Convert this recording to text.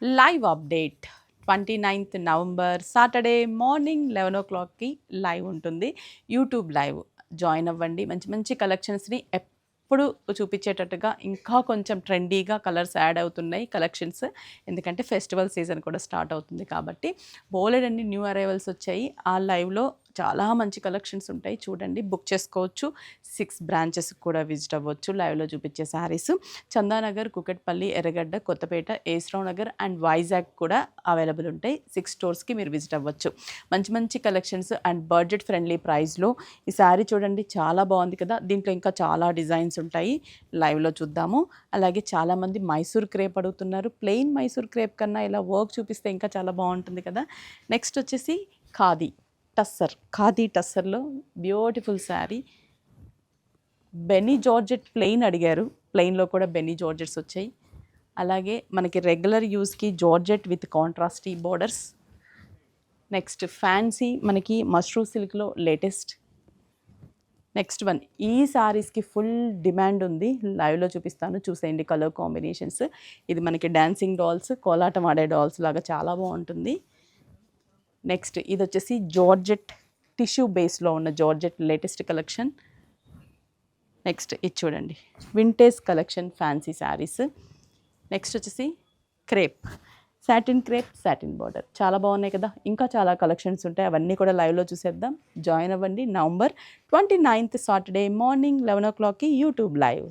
Live update 29th November Saturday morning 11 o'clockకి live ఉంటుంది. YouTube live join అవ్వండి. మంచి మంచి కలెక్షన్స్ని ఎప్పుడు చూపించేటట్టుగా ఇంకా కొంచెం ట్రెండీగా కలర్స్ యాడ్ అవుతున్నాయి కలెక్షన్స్. ఎందుకంటే ఫెస్టివల్ సీజన్ కూడా స్టార్ట్ అవుతుంది కాబట్టి బోలెడన్ని న్యూ అరైవల్స్ వచ్చాయి. ఆ లైవ్లో చాలా మంచి కలెక్షన్స్ ఉంటాయి, చూడండి. బుక్ చేసుకోవచ్చు. 6 బ్రాంచెస్ కూడా విజిట్ అవ్వచ్చు. లైవ్లో చూపించే శారీస్ చందానగర్, కుకట్పల్లి, ఎర్రగడ్డ, కొత్తపేట, ఏస్రావ్ నగర్ అండ్ వైజాగ్ కూడా అవైలబుల్ ఉంటాయి. 6 స్టోర్స్కి మీరు విజిట్ అవ్వచ్చు. మంచి మంచి కలెక్షన్స్ అండ్ బడ్జెట్ ఫ్రెండ్లీ ప్రైస్లో ఈ శారీ చూడండి, చాలా బాగుంది కదా. దీంట్లో ఇంకా చాలా డిజైన్స్ ఉంటాయి, లైవ్లో చూద్దాము. అలాగే చాలామంది మైసూర్ క్రేప్ అడుగుతున్నారు. ప్లెయిన్ మైసూర్ క్రేప్ కన్నా ఇలా వర్క్ చూపిస్తే ఇంకా చాలా బాగుంటుంది కదా. నెక్స్ట్ వచ్చేసి ఖాదీ ఖాదీ టస్సర్లో బ్యూటిఫుల్ శారీ. బెన్నీ జార్జెట్ ప్లెయిన్ అడిగారు, ప్లెయిన్లో కూడా బెన్నీ జార్జెట్స్ వచ్చాయి. అలాగే మనకి రెగ్యులర్ యూస్కి georgette with contrast borders. Next fancy మనకి మష్రూ సిల్క్లో లేటెస్ట్. నెక్స్ట్ వన్, ఈ శారీస్కి ఫుల్ డిమాండ్ ఉంది, లైవ్లో చూపిస్తాను, చూసేయండి కలర్ కాంబినేషన్స్. ఇది మనకి డాన్సింగ్ డాల్స్, కోలాటం ఆడే డాల్స్ లాగా చాలా బాగుంటుంది. నెక్స్ట్ ఇది వచ్చేసి జార్జెట్ టిష్యూ బేస్లో ఉన్న జార్జెట్ లేటెస్ట్ కలెక్షన్. నెక్స్ట్ ఇది చూడండి, vintage collection fancy saris. Next వచ్చేసి crepe, satin crepe, satin border, చాలా బాగున్నాయి కదా. ఇంకా చాలా కలెక్షన్స్ ఉంటాయి, అవన్నీ కూడా లైవ్లో చూసేద్దాం. జాయిన్ అవ్వండి. నవంబర్ 29th సాటర్డే మార్నింగ్ 11 o'clockకి యూట్యూబ్ లైవ్.